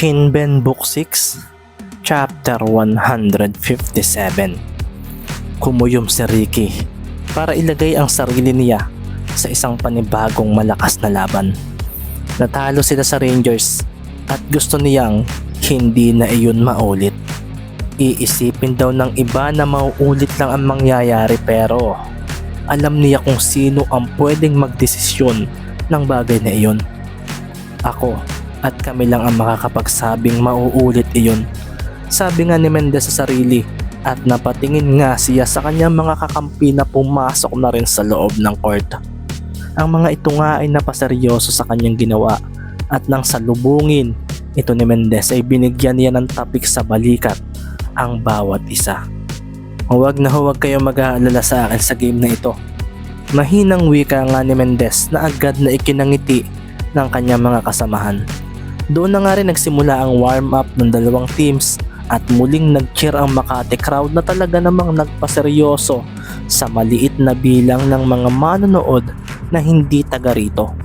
Kinben Book 6, Chapter 157. Kumuyom si Ricky para ilagay ang sarili niya sa isang panibagong malakas na laban. Natalo sila sa Rangers at gusto niyang hindi na iyon maulit. Iisipin daw ng iba na mauulit lang ang mangyayari, pero alam niya kung sino ang pwedeng magdesisyon ng bagay na iyon. Ako at kami lang ang makakapagsabing mauulit iyon, sabi nga ni Mendez sa sarili, at napatingin nga siya sa kanyang mga kakampi na pumasok na rin sa loob ng court. Ang mga ito nga ay napaseryoso sa kanyang ginawa, at nang salubungin ito ni Mendez ay binigyan niya ng tapik sa balikat ang bawat isa. Huwag na huwag kayo mag-aalala sa akin sa game na ito. Mahinang wika nga ni Mendez na agad na ikinangiti ng kanyang mga kasamahan. Doon na nga rin nagsimula ang warm-up ng dalawang teams at muling nag-cheer ang Makati crowd na talaga namang nagpaseryoso sa maliit na bilang ng mga manonood na hindi taga rito.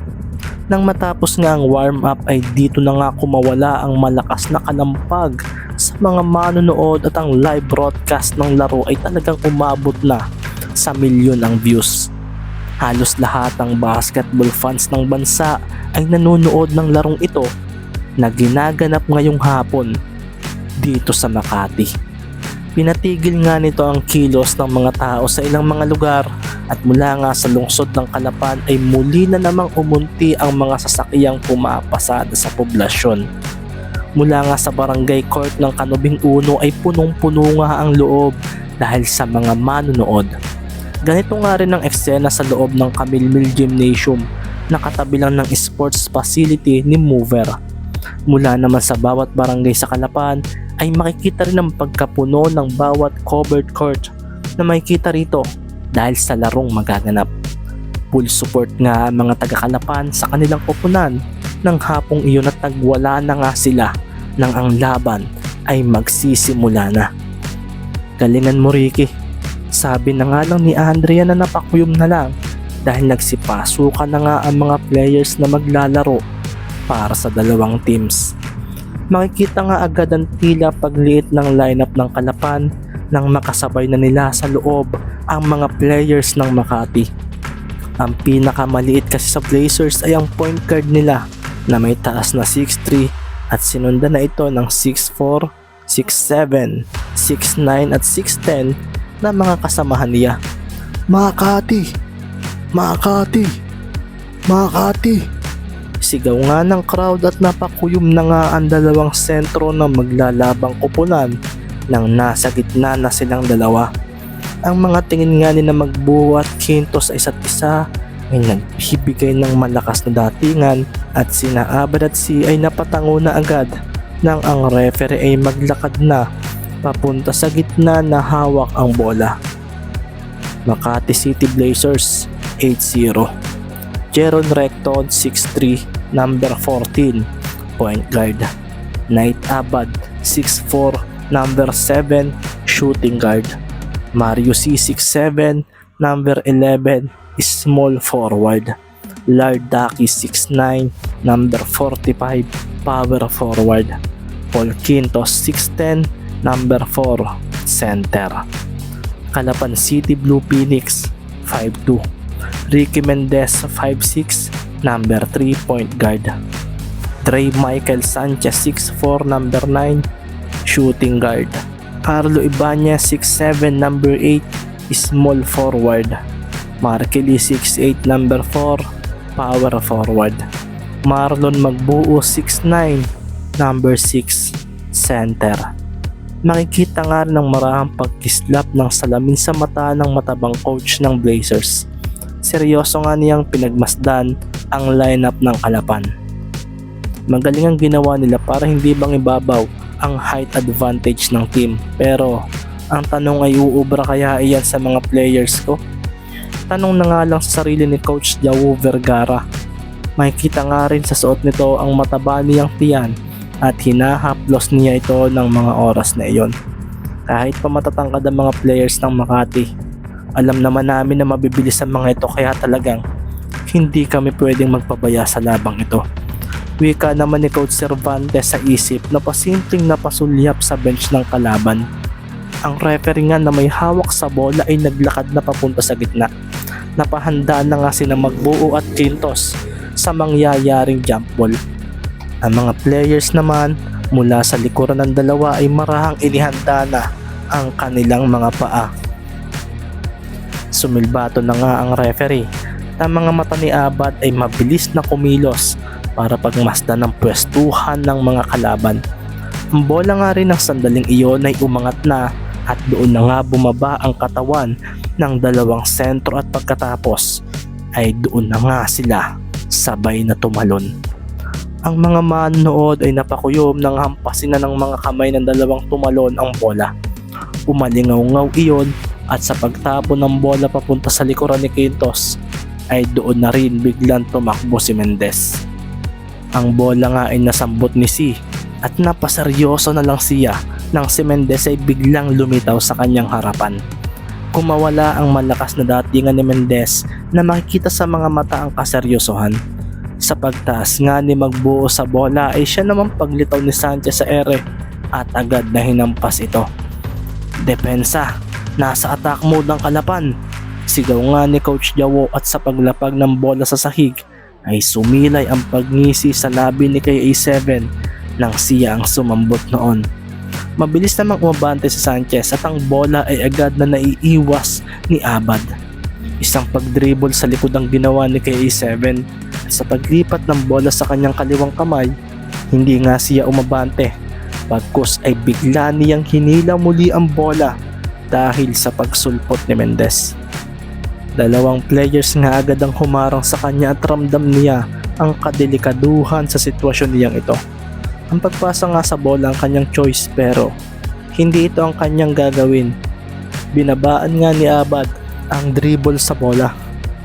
Nang matapos nga ang warm-up ay dito na nga kumawala ang malakas na kalampag sa mga manonood at ang live broadcast ng laro ay talagang umabot na sa milyon ang views. Halos lahat ng basketball fans ng bansa ay nanonood ng larong ito na ginaganap ngayong hapon dito sa Makati. Pinatigil nga nito ang kilos ng mga tao sa ilang mga lugar, at mula nga sa lungsod ng Calapan ay muli na namang umunti ang mga sasakyang pumapasada sa poblasyon. Mula nga sa barangay court ng Canubing Uno ay punong-puno nga ang loob dahil sa mga manonood. Ganito nga rin ang eksena sa loob ng Camilmil Gymnasium na katabi lang ng sports facility ni Mover. Mula naman sa bawat barangay sa Calapan ay makikita rin ang pagkapuno ng bawat covered court na makikita rito dahil sa larong magaganap. Full support nga ang mga taga-Calapan sa kanilang koponan ng hapong iyon at nagwala na nga sila nang ang laban ay magsisimula na. Galingan mo, Ricky, sabi na nga lang ni Andrea na napakuyom na lang dahil nagsipasukan na nga ang mga players na maglalaro para sa dalawang teams. Makikita nga agad ang tila pagliit ng lineup ng Calapan nang makasabay na nila sa loob ang mga players ng Makati. Ang pinakamaliit kasi sa Blazers ay ang point guard nila na may taas na 6'3" at sinundan na ito ng 6'4", 6'7", 6'9" at 6'10" na mga kasamahan niya. Makati! Makati! Makati! Sigaw nga ng crowd at napakuyom na nga ang dalawang sentro na maglalabang koponan nang nasa gitna na silang dalawa. Ang mga tingin nga ni na Magbuo at Quinto sa isa't isa ay nagbibigay ng malakas na datingan, at sina Abad at Si ay napatango na agad nang ang referee ay maglakad na papunta sa gitna na hawak ang bola. Makati City Blazers 8-0. Jeron Recton 6'3", number 14, point guard. Knight Abad 6'4", number 7, shooting guard. Mario C 6'7", number 11, small forward. Lardaki 6'9", number 45, power forward. Paul Quintos 6'10", number 4, center. Calapan City Blue Phoenix 5'2". Ricky Mendez 5'6", number 3, point guard. Dre Michael Sanchez 6'4", number 9, shooting guard. Carlo Ibanez 6'7", number 8, small forward. Markeli 6'8", number 4, power forward. Marlon Magbuo 6'9", number 6, center. Makikita nga rin ng maraming pagkislap ng salamin sa mata ng matabang coach ng Blazers. Seryoso nga niyang pinagmasdan ang lineup ng Calapan. Magaling ang ginawa nila para hindi bang ibabaw ang height advantage ng team, pero ang tanong ay uubra kaya iyan sa mga players ko? Tanong na nga lang sa sarili ni Coach Jao Vergara. Makikita nga rin sa suot nito ang mataba niyang tiyan at hinahaplos niya ito ng mga oras na iyon. Kahit pa matatangkad ang mga players ng Makati, alam naman namin na mabibilis ang mga ito, kaya talagang hindi kami pwedeng magpabaya sa labang ito. Wika naman ni Coach Cervantes sa isip na pasimpleng napasulyap sa bench ng kalaban. Ang referee nga na may hawak sa bola ay naglakad na papunta sa gitna. Napahandaan na nga sina Magbuo at Quintos sa mangyayaring jump ball. Ang mga players naman mula sa likuran ng dalawa ay marahang inihanda na ang kanilang mga paa. Sumilbato na nga ang referee. Ang mga mata ni Abad ay mabilis na kumilos para pagmasdan ng pwestuhan ng mga kalaban. Ang bola nga rin ng sandaling iyon ay umangat na at doon na nga bumaba ang katawan ng dalawang sentro at pagkatapos ay doon na nga sila sabay na tumalon. Ang mga manonood ay napakuyom nang hampasin na ng mga kamay ng dalawang tumalon ang bola. Umalingaw-ngaw iyon at sa pagtapon ng bola papunta sa likuran ni Quintos ay doon na rin biglang tumakbo si Mendez. Ang bola nga ay nasambot ni C at napaseryoso na lang siya nang si Mendez ay biglang lumitaw sa kanyang harapan. Kumawala ang malakas na datingan ni Mendez na makikita sa mga mata ang kaseryosohan. Sa pagtaas nga ni Magbuo sa bola ay siya naman paglitaw ni Sanchez sa ere at agad na hinampas ito. Depensa, nasa attack mode ang Kalapan. Sigaw nga ni Coach Jawo at sa paglapag ng bola sa sahig ay sumilay ang pagngisi sa labi ni KA7 nang siya ang sumambot noon. Mabilis namang umabante si Sanchez at ang bola ay agad na naiiwas ni Abad. Isang pagdribble sa likod ang ginawa ni KA7. Sa paglipat ng bola sa kanyang kaliwang kamay, hindi nga siya umabante. Pagkus ay bigla niyang hinila muli ang bola dahil sa pagsulpot ni Mendez. Dalawang players nga agad ang humarang sa kanya at ramdam niya ang kadelikaduhan sa sitwasyon niyang ito. Ang pagpasa nga sa bola ang kanyang choice pero hindi ito ang kanyang gagawin. Binabaan nga ni Abad ang dribble sa bola.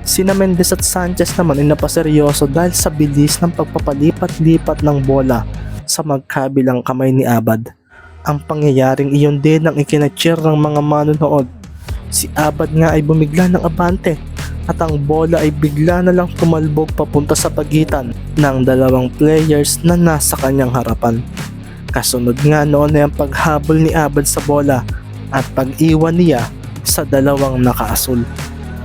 Sina Mendez at Sanchez naman ay napaseryoso dahil sa bilis ng pagpapalipat-lipat ng bola sa magkabilang kamay ni Abad. Ang pangyayaring iyon din ang ikinacheer ng mga manonood. Si Abad nga ay bumigla ng abante at ang bola ay bigla na lang tumalbog papunta sa pagitan ng dalawang players na nasa kanyang harapan. Kasunod nga noon ay ang paghabol ni Abad sa bola at pag-iwan niya sa dalawang nakaasul.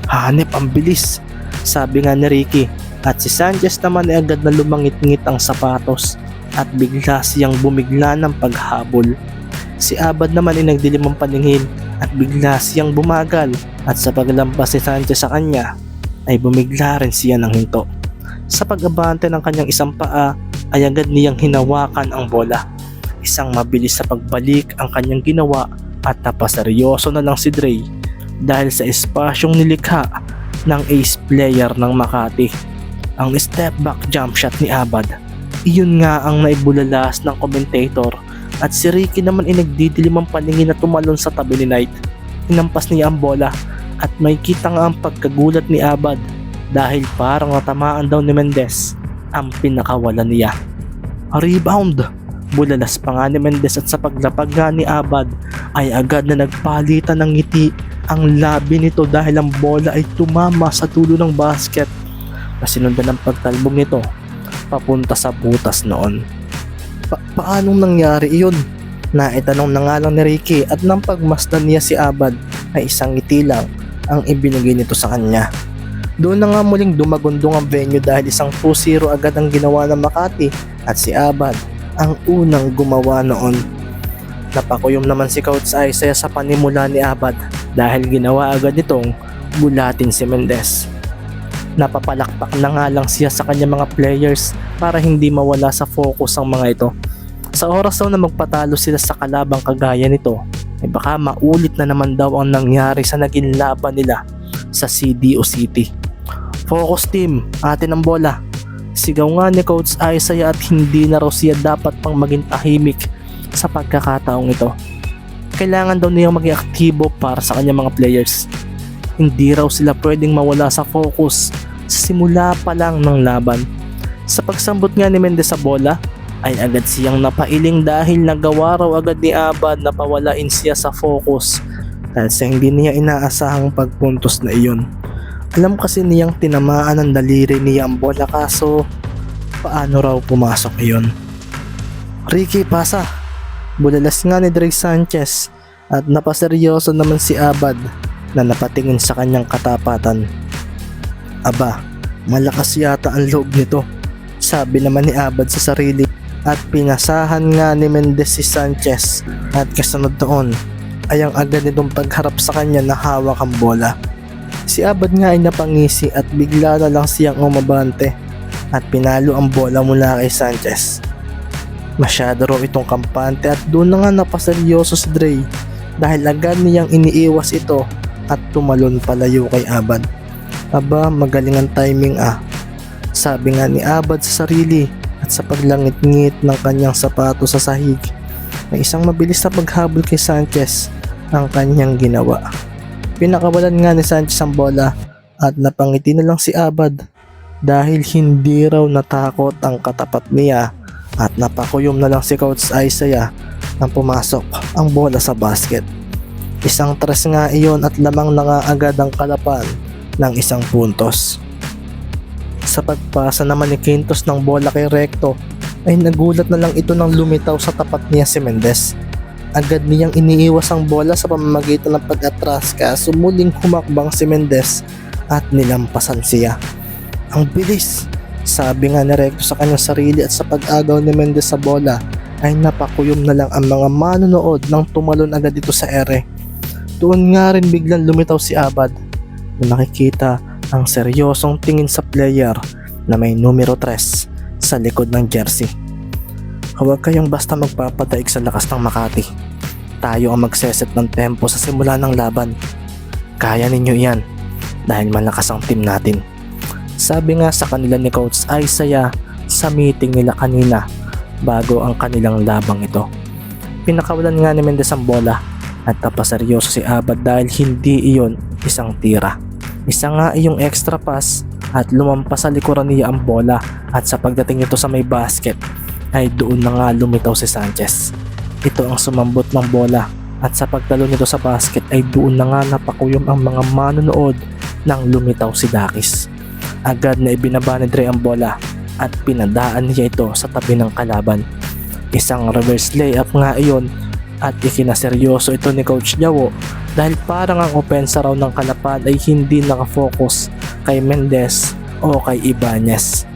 Hanep ang bilis, sabi nga ni Ricky, at si Sanchez naman ay agad na lumangit-ngit ang sapatos at bigla siyang bumigla ng paghabol. Si Abad naman ay nagdilim ang paningin at bigla siyang bumagal at sa paglampas ni Sanchez sa kanya ay bumigla rin siya ng hinto. Sa pag-abante ng kanyang isang paa ay agad niyang hinawakan ang bola. Isang mabilis sa pagbalik ang kanyang ginawa at napaseryoso na lang si Dre dahil sa espasyong nilikha ng ace player ng Makati. Ang step back jump shot ni Abad, iyon nga ang naibulalas ng commentator at si Ricky naman ay nagdidilim ang paningin na tumalon sa tabi ni Knight. Hinampas niya ang bola at may kita nga ang pagkagulat ni Abad dahil parang natamaan daw ni Mendez ang pinakawalan niya. Rebound! Bulalas pa nga ni Mendez at sa paglapag nga ni Abad ay agad na nagpalitan ng ngiti ang labi nito dahil ang bola ay tumama sa dulo ng basket na sinundan ng pagtalbog nito papunta sa butas noon. Paanong nangyari iyon? Naitanong na nga lang ni Ricky at nang pagmasdan niya si Abad ay isang ngiti lang ang ibinigay nito sa kanya. Doon na nga muling dumagundong ang venue dahil isang 2-0 agad ang ginawa ng Makati at si Abad ang unang gumawa noon. Napakuyom naman si Coach Isaiah sa panimula ni Abad dahil ginawa agad nitong bulatin si Mendez. Napapalakpak na nga lang siya sa kanyang mga players para hindi mawala sa focus ang mga ito. Sa oras daw na magpatalo sila sa kalabang kagaya nito, ay baka maulit na naman daw ang nangyari sa naging laban nila sa CDO City. Focus team, atin ang bola. Sigaw nga ni Coach Isaiah at hindi na raw siya dapat pang maging tahimik sa pagkakataong ito. Kailangan daw niyang maging aktibo para sa kanyang mga players. Hindi raw sila pwedeng mawala sa focus sa simula pa lang ng laban. Sa pagsambot nga ni Mendez sa bola, ay agad siyang napailing dahil nagawa raw agad ni Abad na pawalain siya sa focus dahil sa hindi niya inaasahang pagpuntos na iyon. Alam kasi niyang tinamaan ng daliri niya ang bola kaso Paano raw pumasok iyon? Ricky, pasa! Bulalas nga ni Dre Sanchez at napaseryoso naman si Abad na napatingin sa kanyang katapatan. Aba, malakas yata ang loob nito, sabi naman ni Abad sa sarili, at pinasahan nga ni Mendez si Sanchez at kasunod doon ay ang agad nitong pagharap sa kanya na hawak ang bola. Si Abad nga ay napangisi at bigla na lang siyang umabante at pinalo ang bola mula kay Sanchez. Masyado raw itong kampante at doon na nga napaseryoso si Dre dahil agad niyang iniiwas ito at tumalon palayo kay Abad. Aba, magaling ang timing sabi nga ni Abad sa sarili at sa paglangit-ngit ng kanyang sapato sa sahig na isang mabilis na paghabol kay Sanchez ang kanyang ginawa. Pinakawalan nga ni Sanchez ang bola at napangiti na lang si Abad dahil hindi raw natakot ang katapat niya at napakuyom na lang si Coach Isaiah nang pumasok ang bola sa basket. Isang tres nga iyon at lamang na nga agad ang kalapan ng 1 puntos. Sa pagpasa naman ni Quintos ng bola kay Recto ay nagulat na lang ito nang lumitaw sa tapat niya si Mendez. Agad niyang iniiwas ang bola sa pamamagitan ng pag-atras kaso muling humakbang si Mendez at nilampasan siya. Ang bilis! Sabi nga ni Recto sa kanyang sarili at sa pag-agaw ni Mendez sa bola ay napakuyom na lang ang mga manonood nang tumalon agad dito sa ere. Doon nga rin biglang lumitaw si Abad na nakikita ang seryosong tingin sa player na may numero 3 sa likod ng jersey. Huwag kayong basta magpapataig sa lakas ng Makati. Tayo ang magseset ng tempo sa simula ng laban. Kaya ninyo yan dahil malakas ang team natin. Sabi nga sa kanila ni Coach Isaiah sa meeting nila kanina bago ang kanilang labang ito. Pinakawalan nga ni Mendez ang bola at napaseryoso si Abad dahil hindi iyon isang tira. Isa nga iyong extra pass at lumampas sa likuran niya ang bola at sa pagdating nito sa may basket ay doon na nga lumitaw si Sanchez. Ito ang sumambot ng bola at sa pagtalo nito sa basket ay doon na nga napakuyom ang mga manonood nang lumitaw si Dakis. Agad na ibinaba ni Dre ang bola at pinadaan niya ito sa tabi ng kalaban. Isang reverse layup nga iyon at ikinaseryoso ito ni Coach Jawo dahil parang ang opensa raw ng Kalapan ay hindi nakafocus kay Mendez o kay Ibanez.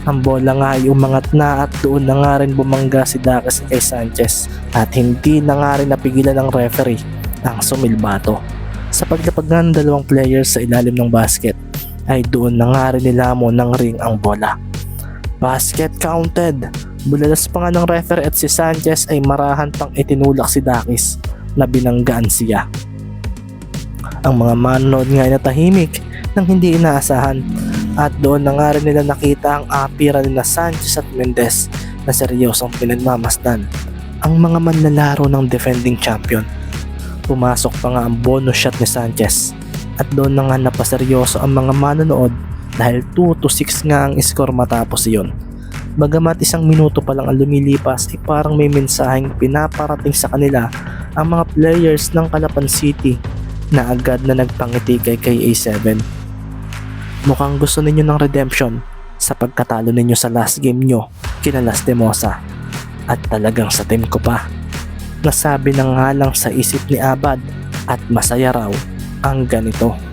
Ang bola nga ay umangat na at doon na nga rin bumangga si Dakis kay Sanchez at hindi na nga rin napigilan ng referee ang sumilbato. Sa paglapag ng dalawang players sa ilalim ng basket ay doon na nga rin nilamon ng ring ang bola. Basket counted. Bulalas pa nga ng referee at si Sanchez ay marahan pang itinulak si Dakis na binanggaan siya. Ang mga manonood nga ay natahimik nang hindi inaasahan at doon na nga rin nila nakita ang apira nila Sanchez at Mendez na seryosong pinagmamasdan ang mga manlalaro ng defending champion. Pumasok pa nga ang bonus shot ni Sanchez at doon na nga napaseryoso ang mga manonood dahil 2-6 nga ang score matapos iyon. Bagamat 1 minuto pa lang ang lumilipas ay parang may mensaheng pinaparating sa kanila ang mga players ng Calapan City na agad na nagpangiti kay KA7. Mukhang gusto ninyo ng redemption sa pagkatalo ninyo sa last game nyo kina Lastimosa at talagang sa team ko pa. Nasabi na nga lang sa isip ni Abad at masaya raw ang ganito.